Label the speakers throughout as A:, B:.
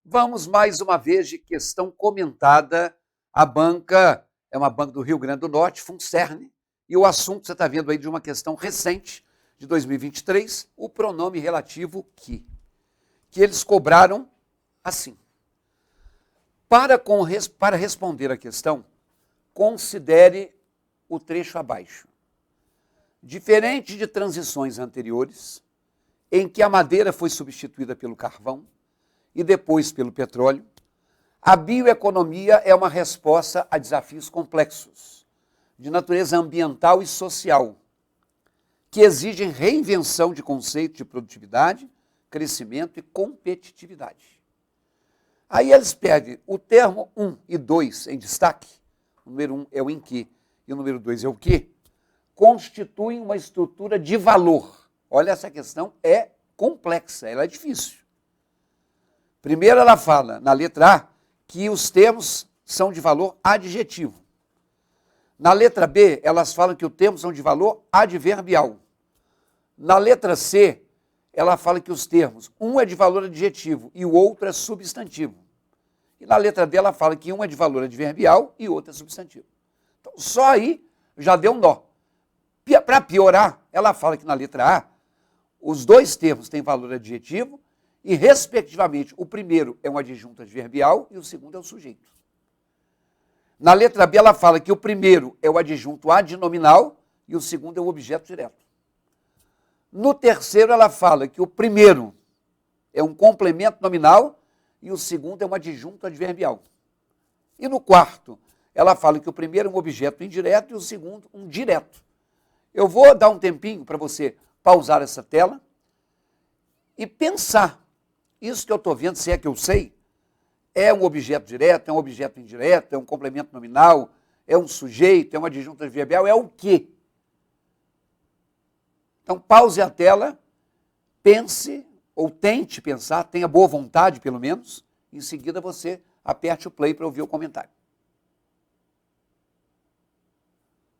A: Vamos mais uma vez de questão comentada. A banca é uma banca do Rio Grande do Norte, Funcerne, e o assunto você está vendo aí de uma questão recente, de 2023, o pronome relativo que eles cobraram assim. Para responder a questão, considere o trecho abaixo. Diferente de transições anteriores, em que a madeira foi substituída pelo carvão e depois pelo petróleo, a bioeconomia é uma resposta a desafios complexos, de natureza ambiental e social, que exigem reinvenção de conceitos de produtividade, crescimento e competitividade. Aí eles pedem o termo 1 e 2 em destaque, o número 1 é o em que e o número 2 é o que, constituem uma estrutura de valor. Olha, essa questão é complexa, ela é difícil. Primeiro ela fala, na letra A, que os termos são de valor adjetivo. Na letra B, elas falam que os termos são de valor adverbial. Na letra C, ela fala que os termos, um é de valor adjetivo e o outro é substantivo. E na letra D, ela fala que um é de valor adverbial e o outro é substantivo. Então, só aí já deu um nó. Para piorar, ela fala que na letra A, os dois termos têm valor adjetivo e, respectivamente, o primeiro é um adjunto adverbial e o segundo é o sujeito. Na letra B, ela fala que o primeiro é o adjunto adnominal e o segundo é o objeto direto. No terceiro, ela fala que o primeiro é um complemento nominal e o segundo é um adjunto adverbial. E no quarto, ela fala que o primeiro é um objeto indireto e o segundo um direto. Eu vou dar um tempinho para você pausar essa tela e pensar. Isso que eu estou vendo, se é que eu sei, é um objeto direto, é um objeto indireto, é um complemento nominal, é um sujeito, é um adjunto adverbial, é o quê? Então, pause a tela, pense, ou tente pensar, tenha boa vontade, pelo menos, em seguida você aperte o play para ouvir o comentário.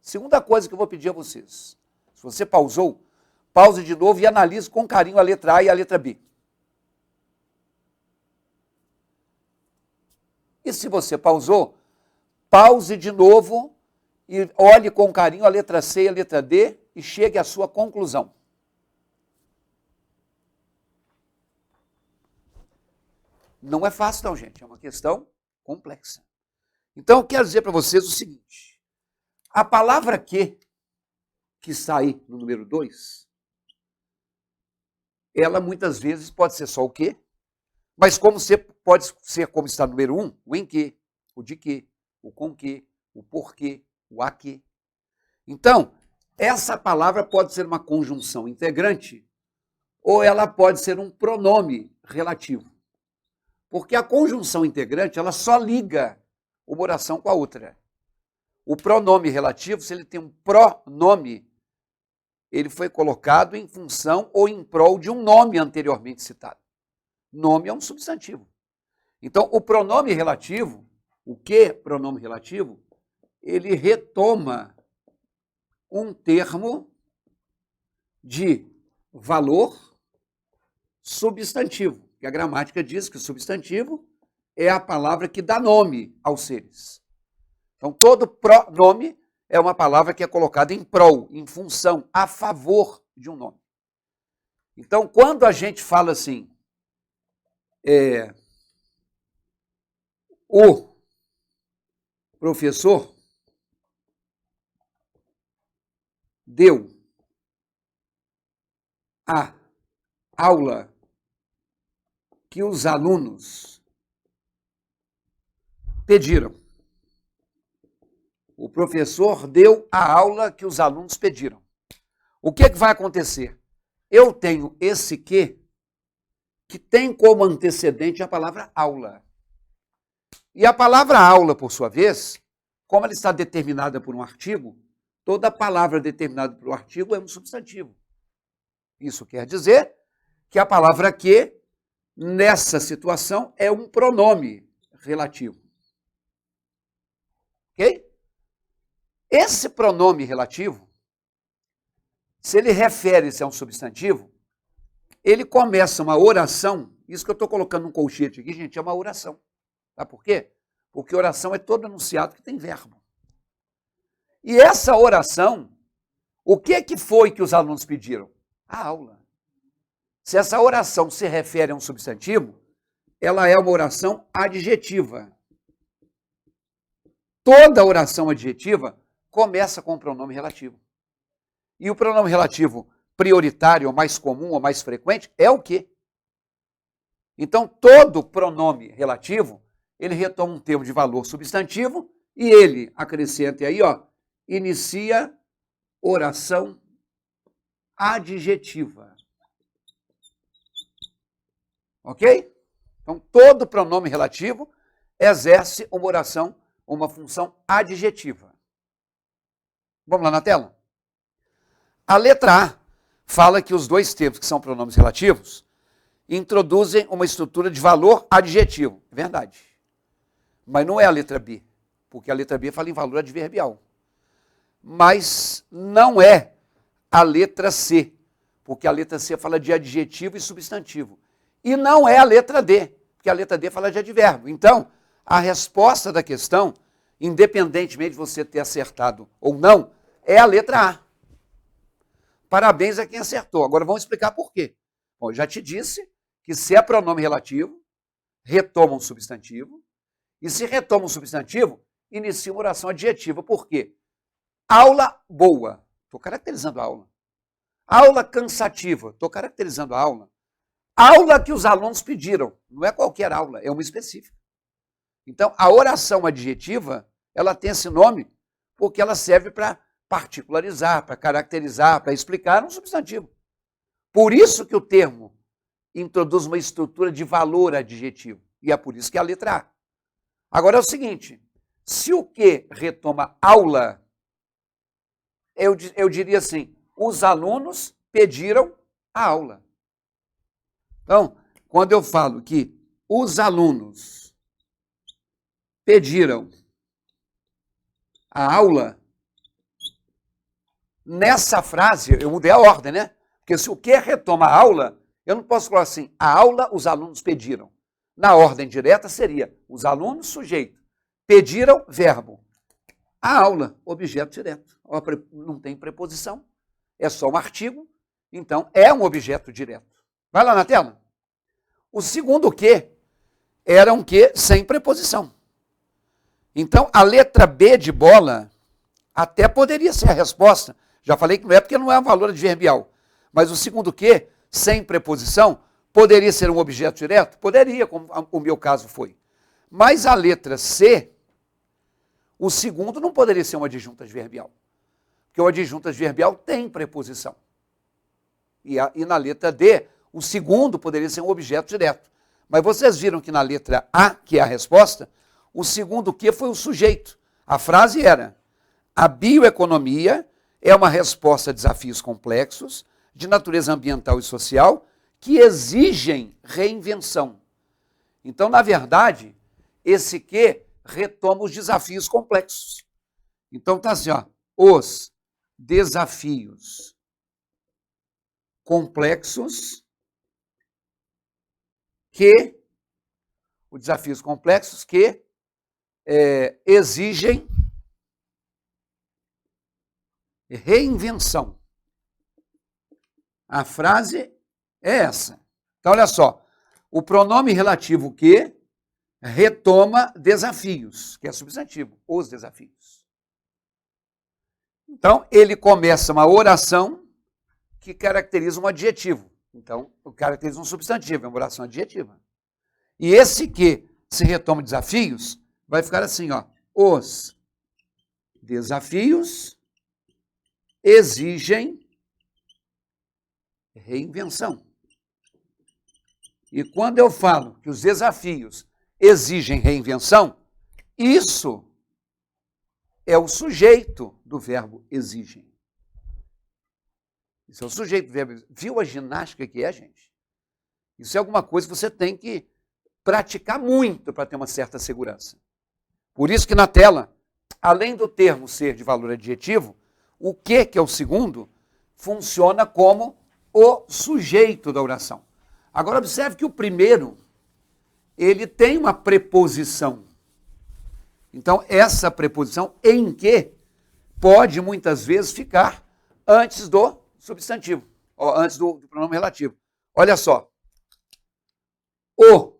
A: Segunda coisa que eu vou pedir a vocês, se você pausou, pause de novo e analise com carinho a letra A e a letra B. E se você pausou, pause de novo e olhe com carinho a letra C e a letra D e chegue à sua conclusão. Não é fácil não, gente, é uma questão complexa. Então, eu quero dizer para vocês o seguinte, a palavra que está aí no número 2, ela muitas vezes pode ser só o que, mas pode ser como está no número 1, o em que, o de que, o com que, o porquê, o a que. Então, essa palavra pode ser uma conjunção integrante ou ela pode ser um pronome relativo. Porque a conjunção integrante, ela só liga uma oração com a outra. O pronome relativo, se ele tem um pronome, ele foi colocado em função ou em prol de um nome anteriormente citado. Nome é um substantivo. Então, o pronome relativo, o que pronome relativo, ele retoma um termo de valor substantivo. Que a gramática diz que o substantivo é a palavra que dá nome aos seres. Então, todo pronome é uma palavra que é colocada em prol, em função, a favor de um nome. Então, quando a gente fala assim, o professor deu a aula que os alunos pediram. O professor deu a aula que os alunos pediram. O que vai acontecer? Eu tenho esse que tem como antecedente a palavra aula. E a palavra aula, por sua vez, como ela está determinada por um artigo, toda palavra determinada por um artigo é um substantivo. Isso quer dizer que a palavra que, nessa situação, é um pronome relativo. Ok? Esse pronome relativo, se ele refere-se a um substantivo, ele começa uma oração Isso que eu estou colocando num colchete aqui, gente, é uma oração. Sabe por quê? Porque oração é todo enunciado que tem verbo. E essa oração, o que foi que os alunos pediram? A aula. Se essa oração se refere a um substantivo, ela é uma oração adjetiva. Toda oração adjetiva começa com o pronome relativo. E o pronome relativo prioritário, ou mais comum, ou mais frequente, é o quê? Então, todo pronome relativo, ele retoma um termo de valor substantivo e ele, acrescenta aí, ó, inicia oração adjetiva. Ok? Então, todo pronome relativo exerce uma oração, uma função adjetiva. Vamos lá na tela? A letra A fala que os dois termos que são pronomes relativos introduzem uma estrutura de valor adjetivo. É verdade. Mas não é a letra B, porque a letra B fala em valor adverbial. Mas não é a letra C, porque a letra C fala de adjetivo e substantivo. E não é a letra D, porque a letra D fala de advérbio. Então, a resposta da questão, independentemente de você ter acertado ou não, é a letra A. Parabéns a quem acertou. Agora vamos explicar por quê. Bom, eu já te disse que se é pronome relativo, retoma um substantivo, e se retoma um substantivo, inicia uma oração adjetiva. Por quê? Aula boa. Estou caracterizando a aula. Aula cansativa. Estou caracterizando a aula. Aula que os alunos pediram. Não é qualquer aula, é uma específica. Então, a oração adjetiva, ela tem esse nome porque ela serve para particularizar, para caracterizar, para explicar um substantivo. Por isso que o termo introduz uma estrutura de valor adjetivo. E é por isso que é a letra A. Agora é o seguinte, se o que retoma aula, eu diria assim, os alunos pediram a aula. Então, quando eu falo que os alunos pediram a aula, nessa frase, eu mudei a ordem, né? Porque se o que retoma a aula, eu não posso falar assim, a aula os alunos pediram. Na ordem direta seria, os alunos, sujeito, pediram, verbo. A aula, objeto direto. Não tem preposição, é só um artigo, então é um objeto direto. Vai lá na tela. O segundo que era um que sem preposição. Então, a letra B de bola até poderia ser a resposta. Já falei que não é porque não é um valor adverbial. Mas o segundo que, sem preposição, poderia ser um objeto direto? Poderia, como o meu caso foi. Mas a letra C, o segundo não poderia ser um adjunto adverbial. Porque o adjunto adverbial tem preposição. E na letra D, o segundo poderia ser um objeto direto. Mas vocês viram que na letra A, que é a resposta, o segundo que foi o sujeito. A frase era, a bioeconomia é uma resposta a desafios complexos, de natureza ambiental e social, que exigem reinvenção. Então, na verdade, esse que retoma os desafios complexos. Então, está assim, ó, os desafios complexos que, os desafios complexos que exigem reinvenção. A frase é essa. Então, olha só. O pronome relativo que retoma desafios, que é substantivo, os desafios. Então, ele começa uma oração que caracteriza um adjetivo. Então, caracteriza um substantivo, é uma oração adjetiva. E esse que se retoma desafios, vai ficar assim, ó. Os desafios exigem reinvenção. E quando eu falo que os desafios exigem reinvenção, isso é o sujeito do verbo exigem. Isso é o sujeito do verbo. Viu a ginástica que é, gente? Isso é alguma coisa que você tem que praticar muito para ter uma certa segurança. Por isso que na tela, além do termo ser de valor adjetivo, o que é o segundo, funciona como o sujeito da oração. Agora, observe que o primeiro, ele tem uma preposição. Então, essa preposição em que pode, muitas vezes, ficar antes do substantivo, ou antes do pronome relativo. Olha só. O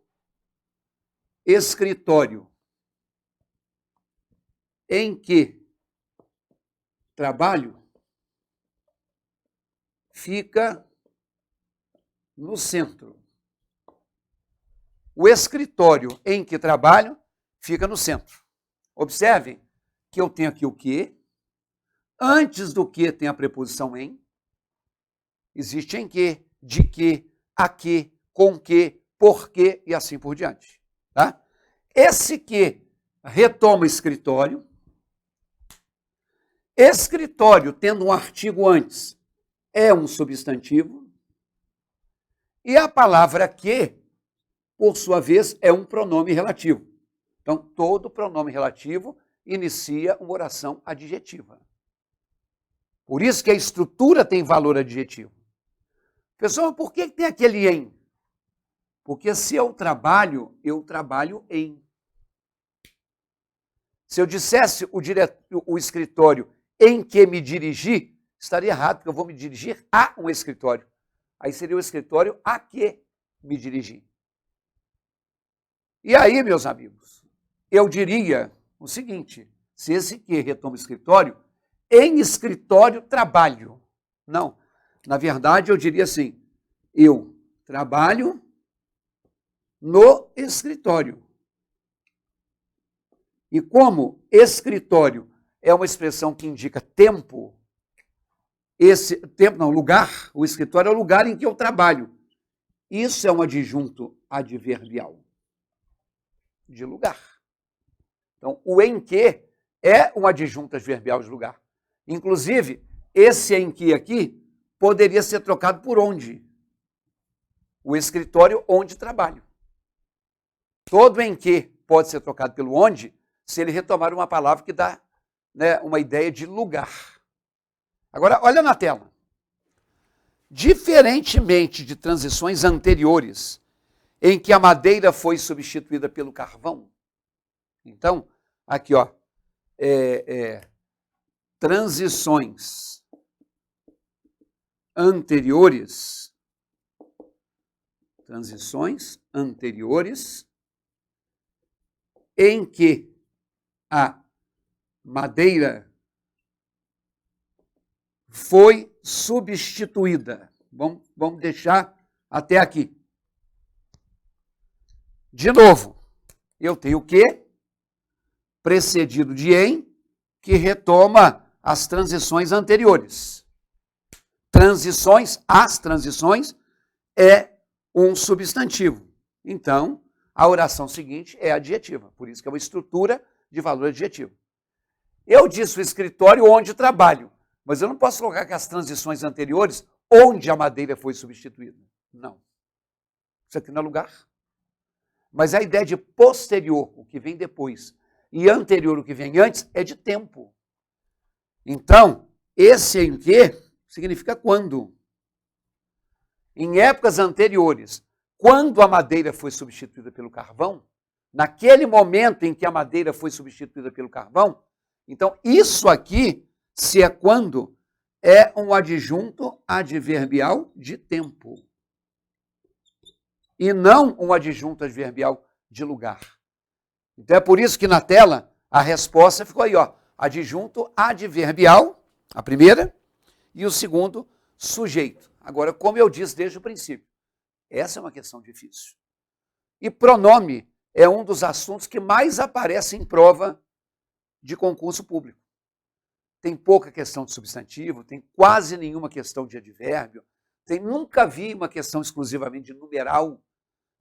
A: escritório em que trabalho fica no centro. O escritório em que trabalho fica no centro. Observem que eu tenho aqui o que. Antes do que tem a preposição em. Existe em que, de que, a que, com que, por que e assim por diante. Tá? Esse que retoma escritório. Escritório, tendo um artigo antes, é um substantivo. E a palavra que, por sua vez, é um pronome relativo. Então, todo pronome relativo inicia uma oração adjetiva. Por isso que a estrutura tem valor adjetivo. Pessoal, por que tem aquele em? Porque se eu trabalho em. Se eu dissesse o escritório em que me dirigi, estaria errado, porque eu vou me dirigir a um escritório. Aí seria o escritório a que me dirigi. E aí, meus amigos, eu diria o seguinte, se esse que retoma o escritório, em escritório trabalho. Não, na verdade eu diria assim, eu trabalho no escritório. E como escritório é uma expressão que indica tempo, lugar, o escritório é o lugar em que eu trabalho. Isso é um adjunto adverbial de lugar. Então, o em que é um adjunto adverbial de lugar. Inclusive, esse em que aqui poderia ser trocado por onde? O escritório onde trabalho. Todo em que pode ser trocado pelo onde, se ele retomar uma palavra que dá, né, uma ideia de lugar. Agora, olha na tela. Diferentemente de transições anteriores, em que a madeira foi substituída pelo carvão. Então, aqui, ó, transições anteriores, em que a madeira foi substituída. Vamos deixar até aqui. De novo, eu tenho o que? Precedido de em, que retoma as transições anteriores. As transições é um substantivo. Então, a oração seguinte é adjetiva, por isso que é uma estrutura de valor adjetivo. Eu disse o escritório onde trabalho, mas eu não posso colocar que as transições anteriores, onde a madeira foi substituída. Não. Isso aqui não é lugar. Mas a ideia de posterior, o que vem depois, e anterior, o que vem antes, é de tempo. Então, esse em que significa quando. Em épocas anteriores, quando a madeira foi substituída pelo carvão, naquele momento em que a madeira foi substituída pelo carvão, então isso aqui, se é quando, é um adjunto adverbial de tempo. E não um adjunto adverbial de lugar. Então é por isso que na tela a resposta ficou aí, ó, adjunto adverbial, a primeira, e o segundo, sujeito. Agora, como eu disse desde o princípio, essa é uma questão difícil. E pronome é um dos assuntos que mais aparece em prova de concurso público. Tem pouca questão de substantivo, tem quase nenhuma questão de advérbio, nunca vi uma questão exclusivamente de numeral,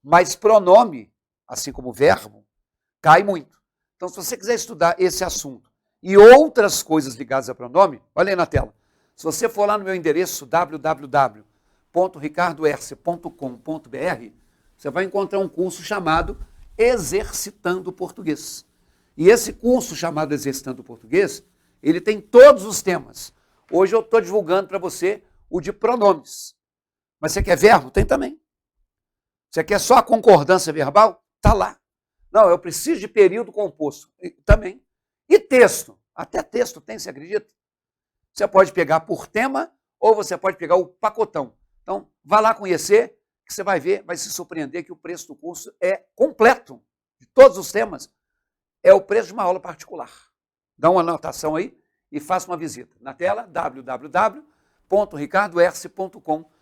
A: mas pronome, assim como verbo, cai muito. Então, se você quiser estudar esse assunto e outras coisas ligadas a pronome, olha aí na tela. Se você for lá no meu endereço www.ricardoerce.com.br, você vai encontrar um curso chamado Exercitando o Português. E esse curso chamado Exercitando o Português, ele tem todos os temas. Hoje eu estou divulgando para você o de pronomes. Mas você quer verbo? Tem também. Você quer só a concordância verbal? Está lá. Não, eu preciso de período composto. Também. E texto? Até texto tem, você acredita? Você pode pegar por tema ou você pode pegar o pacotão. Então, vá lá conhecer, que você vai ver, vai se surpreender que o preço do curso é completo, de todos os temas. É o preço de uma aula particular. Dá uma anotação aí e faça uma visita. Na tela, www.ricardoerce.com.br.